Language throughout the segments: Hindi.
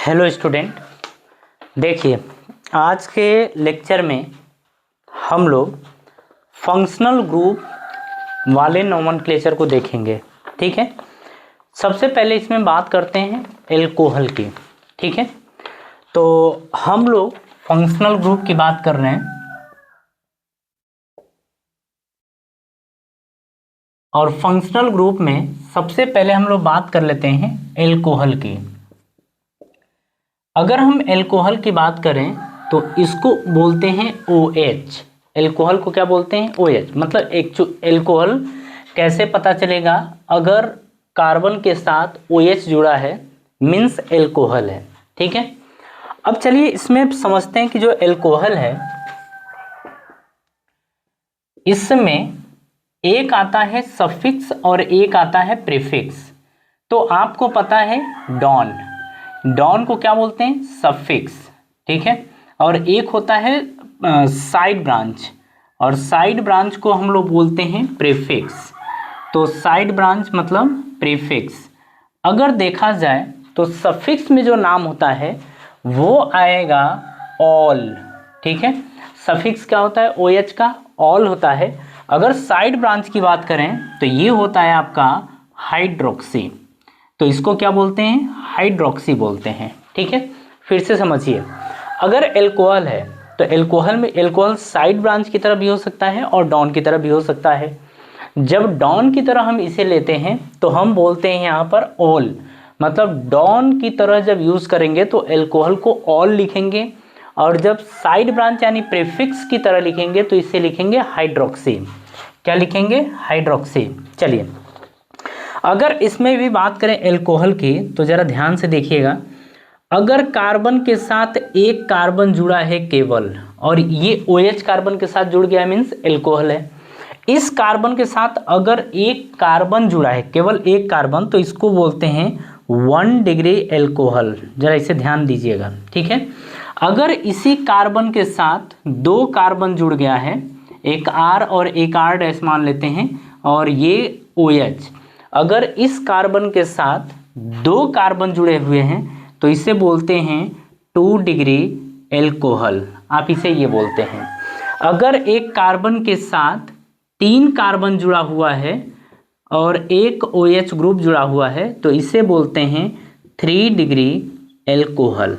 हेलो स्टूडेंट, देखिए आज के लेक्चर में हम लोग फंक्शनल ग्रुप वाले नोमेनक्लेचर को देखेंगे। ठीक है, सबसे पहले इसमें बात करते हैं एल्कोहल की। ठीक है, तो हम लोग फंक्शनल ग्रुप की बात कर रहे हैं और फंक्शनल ग्रुप में सबसे पहले हम लोग बात कर लेते हैं एल्कोहल की। अगर हम एल्कोहल की बात करें तो इसको बोलते हैं OH। एल्कोहल को क्या बोलते हैं? OH। मतलब एक एल्कोहल कैसे पता चलेगा? अगर कार्बन के साथ OH जुड़ा है मीन्स एल्कोहल है। ठीक है, अब चलिए इसमें समझते हैं कि जो एल्कोहल है इसमें एक आता है सफिक्स और एक आता है प्रीफिक्स। तो आपको पता है डॉन को क्या बोलते हैं? सफिक्स। ठीक है, और एक होता है साइड ब्रांच, और साइड ब्रांच को हम लोग बोलते हैं प्रीफिक्स। तो साइड ब्रांच मतलब प्रीफिक्स। अगर देखा जाए तो सफिक्स में जो नाम होता है वो आएगा ऑल। ठीक है, सफिक्स क्या होता है? OH का ऑल होता है। अगर साइड ब्रांच की बात करें तो ये होता है आपका हाइड्रोक्सी। तो इसको क्या बोलते हैं? हाइड्रोक्सी बोलते हैं। ठीक है, फिर से समझिए, अगर एल्कोहल है तो एल्कोहल में एल्कोहल साइड ब्रांच की तरह भी हो सकता है और डॉन की तरह भी हो सकता है। जब डॉन की तरह हम इसे लेते हैं तो हम बोलते हैं यहाँ पर ऑल। मतलब डॉन की तरह जब यूज करेंगे तो एल्कोहल को ऑल लिखेंगे, और जब साइड ब्रांच यानी प्रीफिक्स की तरह लिखेंगे तो इसे लिखेंगे हाइड्रोक्सी। क्या लिखेंगे? हाइड्रोक्सी। चलिए, अगर इसमें भी बात करें एल्कोहल की तो जरा ध्यान से देखिएगा। अगर कार्बन के साथ एक कार्बन जुड़ा है केवल, और ये OH कार्बन के साथ जुड़ गया मीन्स एल्कोहल है। इस कार्बन के साथ अगर एक कार्बन जुड़ा है, केवल एक कार्बन, तो इसको बोलते हैं 1 डिग्री एल्कोहल। जरा इसे ध्यान दीजिएगा। ठीक है, अगर इसी कार्बन के साथ दो कार्बन जुड़ गया है, एक R और एक R' मान लेते हैं, और ये OH, अगर इस कार्बन के साथ दो कार्बन जुड़े हुए हैं तो इसे बोलते हैं 2 डिग्री एल्कोहल। आप इसे ये बोलते हैं। अगर एक कार्बन के साथ 3 कार्बन जुड़ा हुआ है और एक OH ग्रुप जुड़ा हुआ है तो इसे बोलते हैं 3 डिग्री एल्कोहल।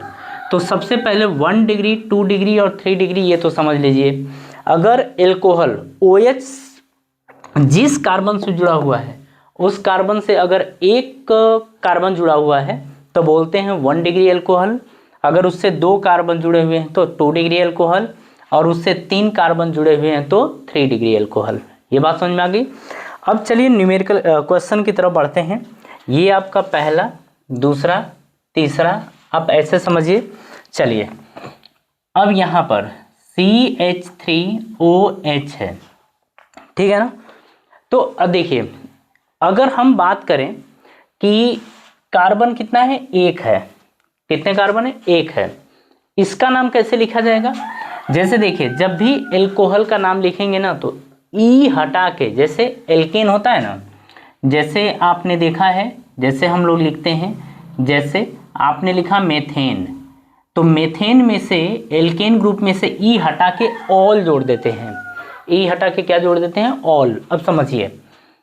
तो सबसे पहले 1 डिग्री, 2 डिग्री और 3 डिग्री ये तो समझ लीजिए। अगर एल्कोहल OH जिस कार्बन से जुड़ा हुआ है उस कार्बन से अगर एक कार्बन जुड़ा हुआ है तो बोलते हैं 1 डिग्री एल्कोहल। अगर उससे दो कार्बन जुड़े हुए हैं तो 2 डिग्री एल्कोहल, और उससे 3 कार्बन जुड़े हुए हैं तो 3 डिग्री एल्कोहल। ये बात समझ में आ गई। अब चलिए न्यूमेरिकल क्वेश्चन की तरफ बढ़ते हैं। ये आपका पहला, दूसरा, तीसरा, आप ऐसे समझिए। चलिए, अब यहाँ पर CH3OH है। ठीक है ना? तो अब देखिए, अगर हम बात करें कि कार्बन कितना है? एक है। कितने कार्बन है? एक है। इसका नाम कैसे लिखा जाएगा? जैसे देखिए, जब भी एल्कोहल का नाम लिखेंगे ना तो ई हटा के, जैसे एल्केन होता है ना, जैसे आपने देखा है, जैसे हम लोग लिखते हैं, जैसे आपने लिखा मेथेन, तो मेथेन में से एल्केन ग्रुप में से ई हटा के ऑल जोड़ देते हैं। ई हटा के क्या जोड़ देते हैं? ऑल। अब समझिए,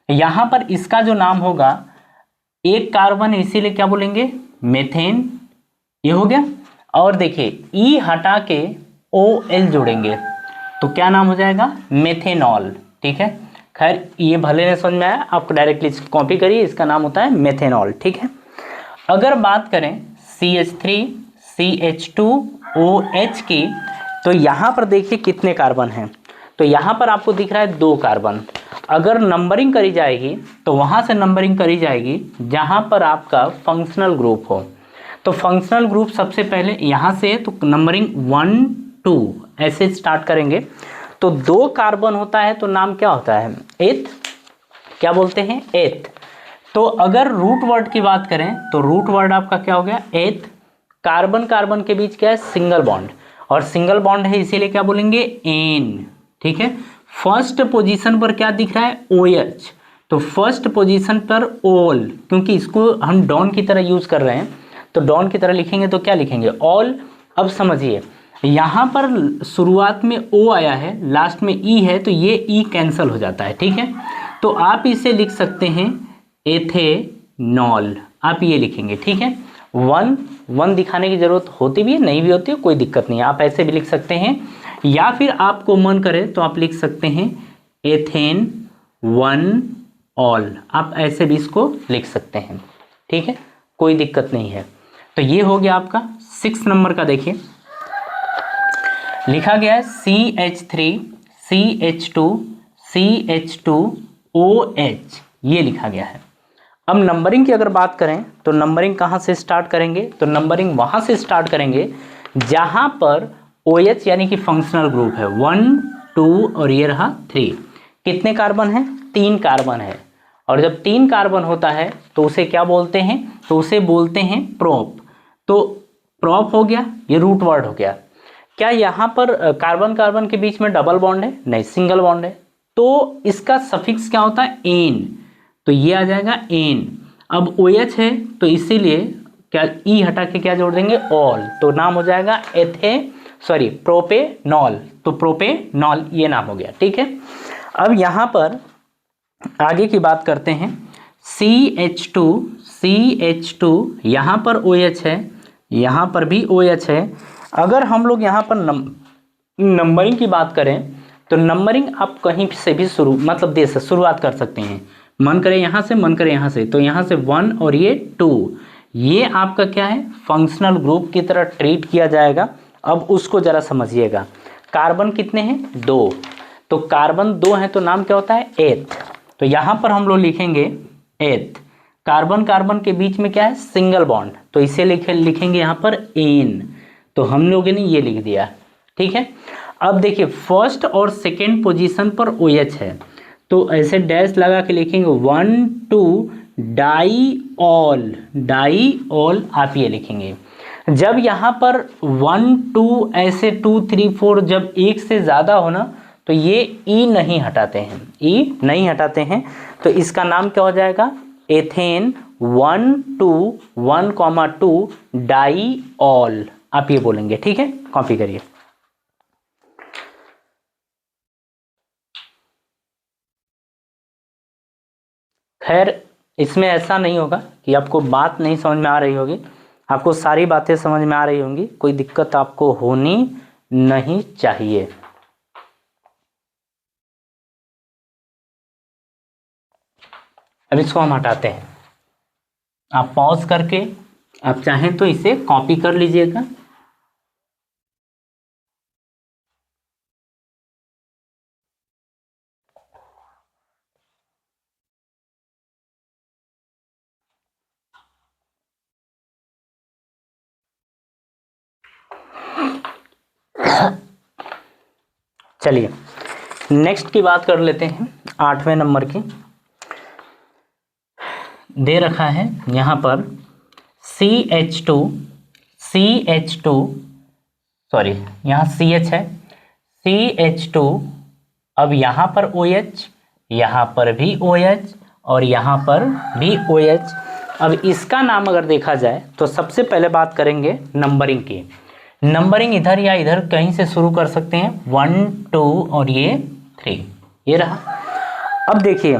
यहां पर इसका जो नाम होगा, एक कार्बन इसीलिए क्या बोलेंगे? मेथेन। ये हो गया। और देखिए, ई हटा के OL जोड़ेंगे तो क्या नाम हो जाएगा? मेथेनॉल। ठीक है, खैर ये भले नहीं समझ में आया, आप डायरेक्टली कॉपी करिए, इसका नाम होता है मेथेनॉल। ठीक है, अगर बात करें CH3CH2OH की तो यहां पर देखिए कितने कार्बन हैं। तो यहां पर आपको दिख रहा है 2 कार्बन। अगर नंबरिंग करी जाएगी तो वहां से नंबरिंग करी जाएगी जहां पर आपका फंक्शनल ग्रुप हो। तो फंक्शनल ग्रुप सबसे पहले यहां से, तो नंबरिंग 1 2 ऐसे स्टार्ट करेंगे। तो 2 कार्बन होता है तो नाम क्या होता है? एथ। क्या बोलते हैं? एथ। तो अगर रूट वर्ड की बात करें तो रूट वर्ड आपका क्या हो गया? एथ। कार्बन कार्बन के बीच क्या है? सिंगल बॉन्ड, और सिंगल बॉन्ड है इसीलिए क्या बोलेंगे? एन। ठीक है, फर्स्ट पोजीशन पर क्या दिख रहा है? OH। तो फर्स्ट पोजीशन पर ऑल, क्योंकि इसको हम डॉन की तरह यूज कर रहे हैं तो डॉन की तरह लिखेंगे तो क्या लिखेंगे, ऑल। अब समझिए यहाँ पर शुरुआत में ओ आया है, लास्ट में ई है, तो ये ई कैंसिल हो जाता है, ठीक है। तो आप इसे लिख सकते हैं एथेनॉल, आप ये लिखेंगे, ठीक है। वन दिखाने की जरूरत होती भी है, नहीं भी होती है, कोई दिक्कत नहीं है, आप ऐसे भी लिख सकते हैं, या फिर आपको मन करे तो आप लिख सकते हैं एथेन वन ऑल, आप ऐसे भी इसको लिख सकते हैं, ठीक है, कोई दिक्कत नहीं है। तो ये हो गया आपका 6 नंबर का। देखिए लिखा गया है CH3 CH2 CH2OH, ये लिखा गया है। अब नंबरिंग की अगर बात करें तो नंबरिंग कहाँ से स्टार्ट करेंगे, तो नंबरिंग वहाँ से स्टार्ट करेंगे जहाँ पर OH यानी कि फंक्शनल ग्रुप है 1 2 और ये रहा 3। कितने कार्बन है, 3 कार्बन है, और जब 3 कार्बन होता है तो उसे क्या बोलते हैं, तो उसे बोलते हैं प्रोप। तो प्रोप हो गया, ये रूट वर्ड हो गया। क्या यहाँ पर कार्बन कार्बन के बीच में डबल बॉन्ड है, नहीं, सिंगल बॉन्ड है, तो इसका सफिक्स क्या होता है, एन, तो ये आ जाएगा एन। अब OH है तो इसीलिए क्या ई हटा के क्या जोड़ देंगे, ऑल, तो नाम हो जाएगा प्रोपेनॉल, तो प्रोपेनॉल ये नाम हो गया, ठीक है। अब यहाँ पर आगे की बात करते हैं, CH2 यहाँ पर OH है, यहाँ पर भी OH है। अगर हम लोग यहाँ पर नंबरिंग की बात करें तो नंबरिंग आप कहीं से भी शुरुआत कर सकते हैं, मन करे यहाँ से, मन करे यहाँ से, तो यहाँ से 1 और ये 2, ये आपका क्या है, फंक्शनल ग्रुप की तरह ट्रीट किया जाएगा। अब उसको जरा समझिएगा, कार्बन कितने हैं, 2, तो कार्बन 2 हैं तो नाम क्या होता है, एथ, तो यहाँ पर हम लोग लिखेंगे एथ। कार्बन कार्बन के बीच में क्या है, सिंगल बॉन्ड, तो इसे लिखेंगे यहाँ पर एन, तो हम लोगों ने ये लिख दिया, ठीक है। अब देखिए फर्स्ट और सेकेंड पोजीशन पर OH है, तो ऐसे डैश लगा के लिखेंगे 1 2 डाईऑल, आप ये लिखेंगे। जब यहाँ पर 1 2 ऐसे 2 3 4 जब एक से ज़्यादा हो ना, तो ये ई नहीं हटाते हैं, तो इसका नाम क्या हो जाएगा, एथेन 1 2 1,2 डाईऑल, आप ये बोलेंगे, ठीक है, कॉपी करिए। खैर इसमें ऐसा नहीं होगा कि आपको बात नहीं समझ में आ रही होगी, आपको सारी बातें समझ में आ रही होंगी, कोई दिक्कत आपको होनी नहीं चाहिए। अब इसको हम हटाते हैं, आप पॉज करके आप चाहें तो इसे कॉपी कर लीजिएगा। चलिए नेक्स्ट की बात कर लेते हैं, 8वें नंबर की। दे रखा है यहाँ पर CH2 सॉरी यहाँ CH है, CH2, अब यहाँ पर OH, यहाँ पर भी OH और यहाँ पर भी OH। अब इसका नाम अगर देखा जाए तो सबसे पहले बात करेंगे नंबरिंग की। नंबरिंग इधर या इधर कहीं से शुरू कर सकते हैं, 1 2 और ये 3, ये रहा। अब देखिए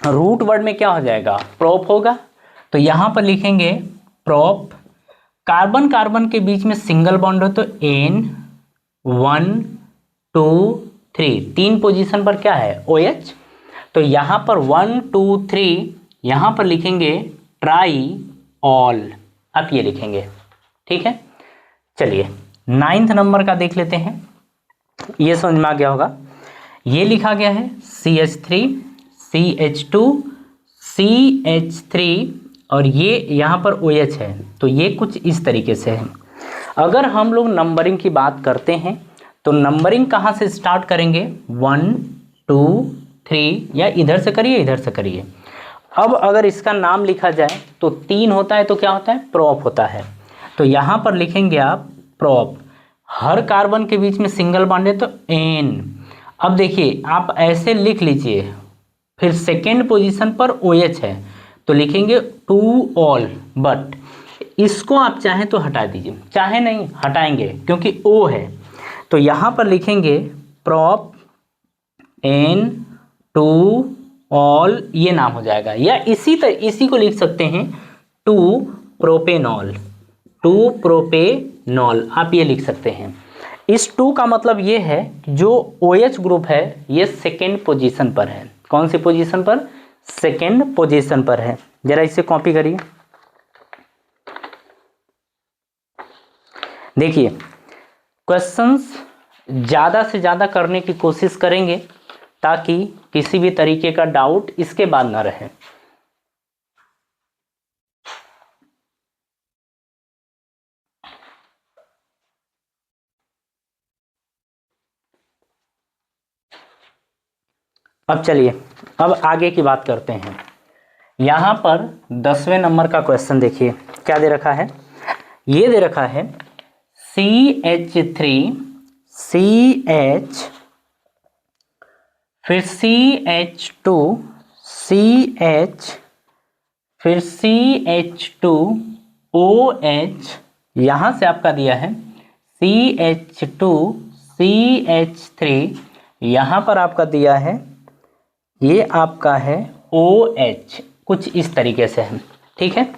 रूट वर्ड में क्या हो जाएगा, प्रोप होगा, तो यहाँ पर लिखेंगे प्रोप। कार्बन कार्बन के बीच में सिंगल बॉन्ड हो तो N 1 2 3, 3 पोजीशन पर क्या है, OH, तो यहाँ पर 1 2 3 यहाँ पर लिखेंगे ट्राई ऑल, आप ये लिखेंगे, ठीक है। चलिए 9th नंबर का देख लेते हैं, ये समझ में आ गया होगा। ये लिखा गया है CH3 CH2 CH3 और ये यहाँ पर OH है, तो ये कुछ इस तरीके से है। अगर हम लोग नंबरिंग की बात करते हैं तो नंबरिंग कहाँ से स्टार्ट करेंगे, 1 2 3, या इधर से करिए इधर से करिए। अब अगर इसका नाम लिखा जाए तो 3 होता है तो क्या होता है, प्रोप होता है, तो यहाँ पर लिखेंगे आप प्रोप। हर कार्बन के बीच में सिंगल बॉन्ड है तो N। अब देखिए आप ऐसे लिख लीजिए, फिर सेकेंड पोजीशन पर OH है तो लिखेंगे 2 ऑल, बट इसको आप चाहें तो हटा दीजिए, चाहे नहीं हटाएंगे क्योंकि ओ है, तो यहाँ पर लिखेंगे प्रोप एन टू ऑल, ये नाम हो जाएगा। या इसी को लिख सकते हैं टू प्रोपेनॉल, टू प्रोपेनॉल आप ये लिख सकते हैं। इस टू का मतलब ये है जो OH ग्रुप है ये सेकेंड पोजीशन पर है। कौन सी पोजीशन पर? सेकेंड पोजीशन पर है। जरा इसे कॉपी करिए। देखिए क्वेश्चंस ज़्यादा से ज़्यादा करने की कोशिश करेंगे ताकि किसी भी तरीके का डाउट इसके बाद ना रहे। अब चलिए अब आगे की बात करते हैं। यहाँ पर 10वें नंबर का क्वेश्चन देखिए क्या दे रखा है। ये दे रखा है CH3 CH फिर CH2 CH फिर CH2 OH, यहाँ से आपका दिया है CH2 CH3, यहाँ पर आपका दिया है ये आपका है OH, कुछ इस तरीके से है। ठीक है,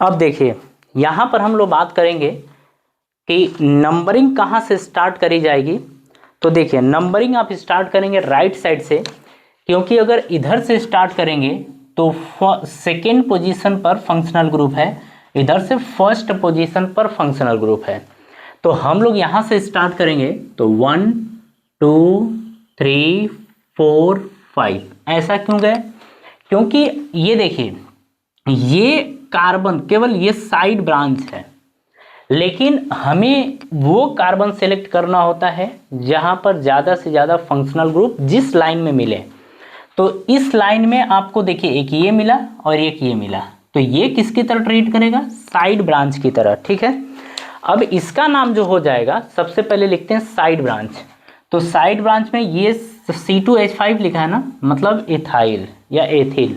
अब देखिए यहाँ पर हम लोग बात करेंगे कि नंबरिंग कहाँ से स्टार्ट करी जाएगी। तो देखिए नंबरिंग आप स्टार्ट करेंगे राइट साइड से, क्योंकि अगर इधर से स्टार्ट करेंगे तो सेकेंड पोजीशन पर फंक्शनल ग्रुप है, इधर से फर्स्ट पोजीशन पर फंक्शनल ग्रुप है। तो हम लोग यहाँ से स्टार्ट करेंगे तो 1 2 3 4 5, ऐसा क्यों गए? क्योंकि ये देखिए ये कार्बन केवल ये साइड ब्रांच है, लेकिन हमें वो कार्बन सेलेक्ट करना होता है जहां पर ज़्यादा से ज़्यादा फंक्शनल ग्रुप जिस लाइन में मिले। तो इस लाइन में आपको देखिए एक ये मिला और एक ये मिला, तो ये किसकी तरह ट्रीट करेगा? साइड ब्रांच की तरह। ठीक है, अब इसका नाम जो हो जाएगा सबसे पहले लिखते हैं साइड ब्रांच। तो साइड ब्रांच में ये C2H5 लिखा है ना, मतलब इथाइल या एथिल।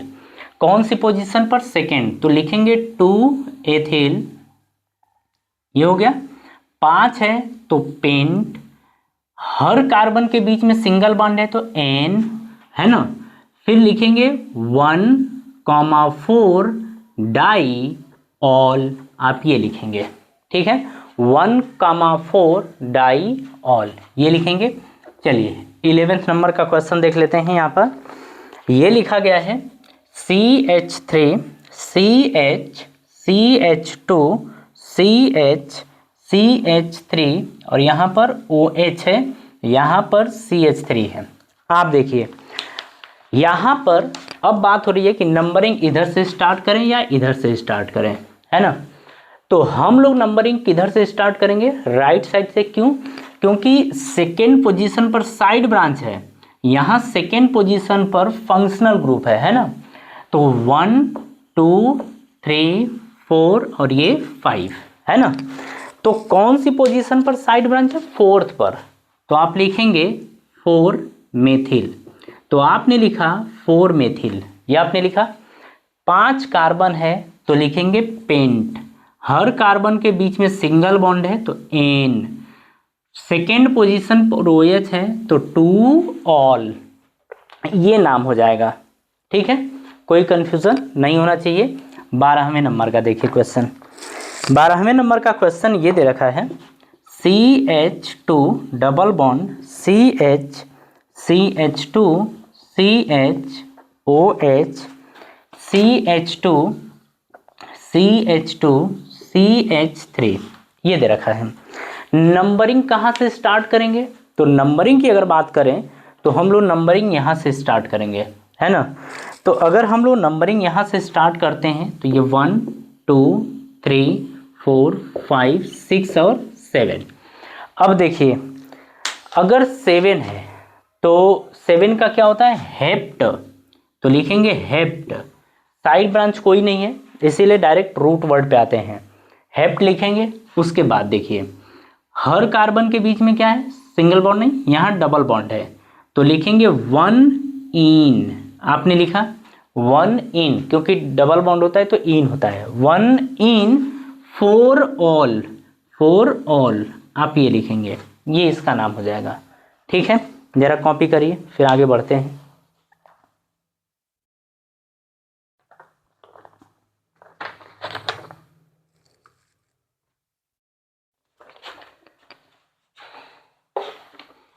कौन सी पोजीशन पर? सेकेंड, तो लिखेंगे 2 एथिल, ये हो गया। 5 है तो पेंट, हर कार्बन के बीच में सिंगल बॉन्ड है तो N है ना। फिर लिखेंगे 1,4 डाई ऑल, आप ये लिखेंगे। ठीक है, 1,4 डाई ऑल ये लिखेंगे। चलिए 11वें नंबर का क्वेश्चन देख लेते हैं। यहाँ पर ये लिखा गया है CH3 CH CH2 CH CH3 और यहाँ पर OH है, यहाँ पर CH3 है। आप देखिए यहाँ पर अब बात हो रही है कि नंबरिंग इधर से स्टार्ट करें या इधर से स्टार्ट करें, है ना। तो हम लोग नंबरिंग किधर से स्टार्ट करेंगे? राइट साइड से। क्यों? क्योंकि सेकेंड पोजीशन पर साइड ब्रांच है, यहाँ सेकेंड पोजीशन पर फंक्शनल ग्रुप है ना। तो 1 2 3 4 और ये 5 है ना। तो कौन सी पोजीशन पर साइड ब्रांच है? फोर्थ पर, तो आप लिखेंगे 4 मेथिल। तो आपने लिखा 4 मेथिल, या आपने लिखा 5 कार्बन है तो लिखेंगे पेंट, हर कार्बन के बीच में सिंगल बॉन्ड है तो N, सेकेंड पोजीशन पर OH है तो 2 ऑल, ये नाम हो जाएगा। ठीक है, कोई कंफ्यूजन नहीं होना चाहिए। 12वें नंबर का देखिए क्वेश्चन। 12वें नंबर का क्वेश्चन ये दे रखा है CH2 double bond CH CH2 CH OH CH2 CH2 CH3 ये दे रखा है। नंबरिंग कहाँ से स्टार्ट करेंगे? तो नंबरिंग की अगर बात करें तो हम लोग नंबरिंग यहाँ से स्टार्ट करेंगे, है ना। तो अगर हम लोग नंबरिंग यहाँ से स्टार्ट करते हैं तो ये 1 2 3 4 5 6 और 7। अब देखिए अगर 7 है तो 7 का क्या होता है? हेप्ट, तो लिखेंगे हेप्ट। साइड ब्रांच कोई नहीं है इसीलिए डायरेक्ट रूट वर्ड पे आते हैं, हेप्ट लिखेंगे। उसके बाद देखिए हर कार्बन के बीच में क्या है? सिंगल बॉन्ड नहीं, यहाँ डबल बॉन्ड है तो लिखेंगे 1 इन। आपने लिखा 1 इन, क्योंकि डबल बॉन्ड होता है तो इन होता है। 1 in for all, for all आप ये लिखेंगे, ये इसका नाम हो जाएगा। ठीक है, जरा कॉपी करिए, फिर आगे बढ़ते हैं।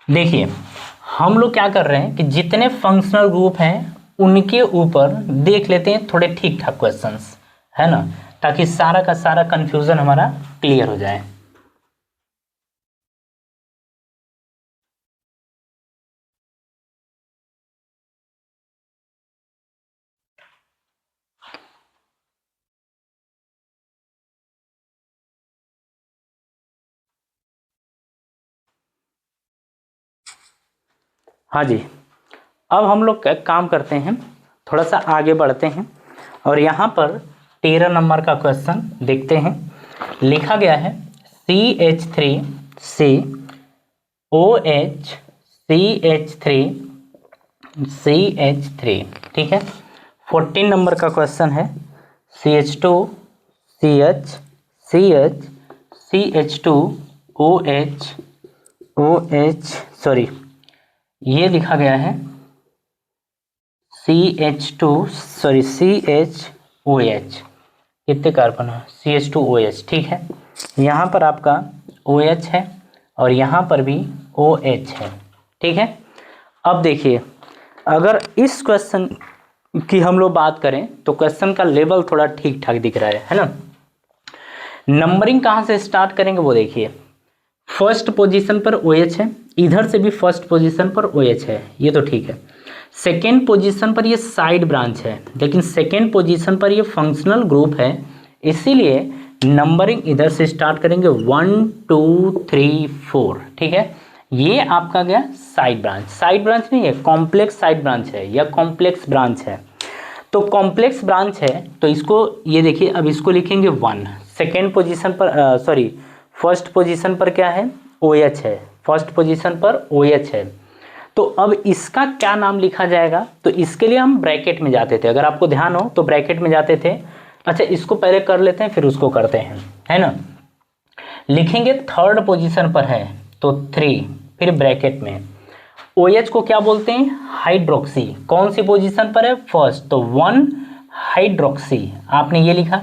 देखिए हम लोग क्या कर रहे हैं कि जितने फंक्शनल ग्रुप हैं उनके ऊपर देख लेते हैं थोड़े ठीक ठाक क्वेश्चंस, है ना, ताकि सारा का सारा कंफ्यूजन हमारा क्लियर हो जाए। हाँ जी, अब हम लोग काम करते हैं, थोड़ा सा आगे बढ़ते हैं और यहाँ पर 13 नंबर का क्वेश्चन देखते हैं। लिखा गया है CH3COH CH3 ठीक है। 14 नंबर का क्वेश्चन है CH2CH CH2OH सॉरी, ये लिखा गया है CH2 कितने कार्बन है, CH2OH ठीक है। यहाँ पर आपका OH है और यहाँ पर भी OH है, ठीक है। अब देखिए अगर इस क्वेश्चन की हम लोग बात करें तो क्वेश्चन का लेवल थोड़ा ठीक ठाक दिख रहा है ना। नंबरिंग कहाँ से स्टार्ट करेंगे वो देखिए, फर्स्ट पोजीशन पर OH है, इधर से भी फर्स्ट पोजीशन पर OH है, ये तो ठीक है। सेकेंड पोजीशन पर ये साइड ब्रांच है, लेकिन सेकेंड पोजीशन पर ये फंक्शनल ग्रुप है, इसीलिए नंबरिंग इधर से स्टार्ट करेंगे 1 2 3 4 ठीक है। ये आपका गया साइड ब्रांच, साइड ब्रांच नहीं है, कॉम्प्लेक्स साइड ब्रांच है या कॉम्प्लेक्स ब्रांच है। तो कॉम्प्लेक्स ब्रांच है तो इसको ये देखिए, अब इसको लिखेंगे 1। सेकेंड पोजीशन पर सॉरी फर्स्ट पोजीशन पर क्या है, OH है, फर्स्ट पोजीशन पर OH है। तो अब इसका क्या नाम लिखा जाएगा, तो इसके लिए हम ब्रैकेट में जाते थे, अगर आपको ध्यान हो तो ब्रैकेट में जाते थे। अच्छा इसको पहले कर लेते हैं फिर उसको करते हैं, है ना। लिखेंगे थर्ड पोजीशन पर है तो 3, फिर ब्रैकेट में OH को क्या बोलते हैं, हाइड्रोक्सी। कौन सी पोजीशन पर है, फर्स्ट, तो 1 हाइड्रोक्सी आपने ये लिखा।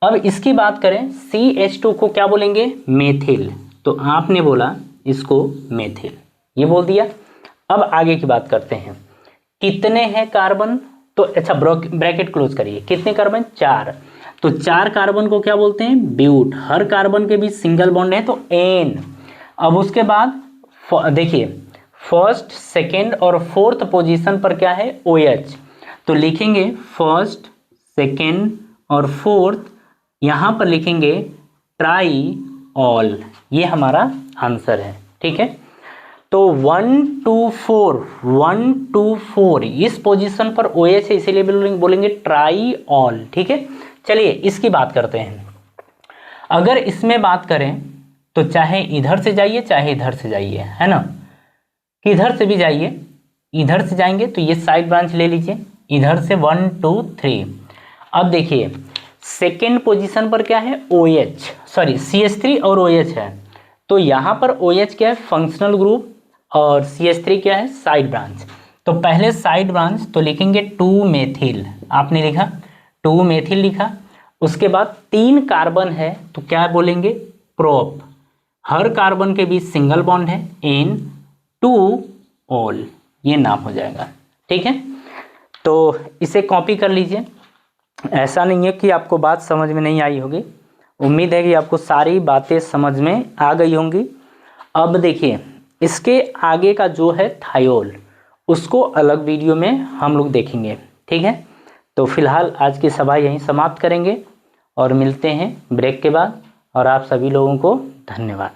अब इसकी बात करें CH2 को क्या बोलेंगे, मेथिल, तो आपने बोला इसको मेथिल, ये बोल दिया। अब आगे की बात करते हैं, कितने हैं कार्बन, तो अच्छा ब्रैकेट क्लोज करिए, कितने कार्बन, 4, तो 4 कार्बन को क्या बोलते हैं, ब्यूट। हर कार्बन के बीच सिंगल बॉन्ड है तो एन। अब उसके बाद देखिए फर्स्ट सेकेंड और फोर्थ पोजीशन पर क्या है, OH, तो लिखेंगे फर्स्ट सेकेंड और फोर्थ, यहां पर लिखेंगे ट्राई ऑल, ये हमारा आंसर है, ठीक है। तो 1 2 4 इस पोजीशन पर OH है, इसीलिए बोलेंगे ट्राई ऑल, ठीक है। चलिए इसकी बात करते हैं। अगर इसमें बात करें तो चाहे इधर से जाइए चाहे इधर से जाइए, है ना, किधर से भी जाइए, इधर से जाएंगे तो ये साइड ब्रांच ले लीजिए, इधर से 1 2 3। अब देखिए सेकेंड पोजीशन पर क्या है, OH सॉरी CH3 और OH है, तो यहाँ पर OH क्या है, फंक्शनल ग्रुप, और CH3 क्या है, साइड ब्रांच। तो पहले साइड ब्रांच तो लिखेंगे 2 मेथिल, आपने लिखा 2 मेथिल लिखा। उसके बाद 3 कार्बन है तो क्या बोलेंगे, प्रोप, हर कार्बन के बीच सिंगल बॉन्ड है, N 2 ऑल, ये नाम हो जाएगा, ठीक है। तो इसे कॉपी कर लीजिए। ऐसा नहीं है कि आपको बात समझ में नहीं आई होगी, उम्मीद है कि आपको सारी बातें समझ में आ गई होंगी। अब देखिए इसके आगे का जो है थायोल, उसको अलग वीडियो में हम लोग देखेंगे, ठीक है। तो फिलहाल आज की सभा यहीं समाप्त करेंगे और मिलते हैं ब्रेक के बाद, और आप सभी लोगों को धन्यवाद।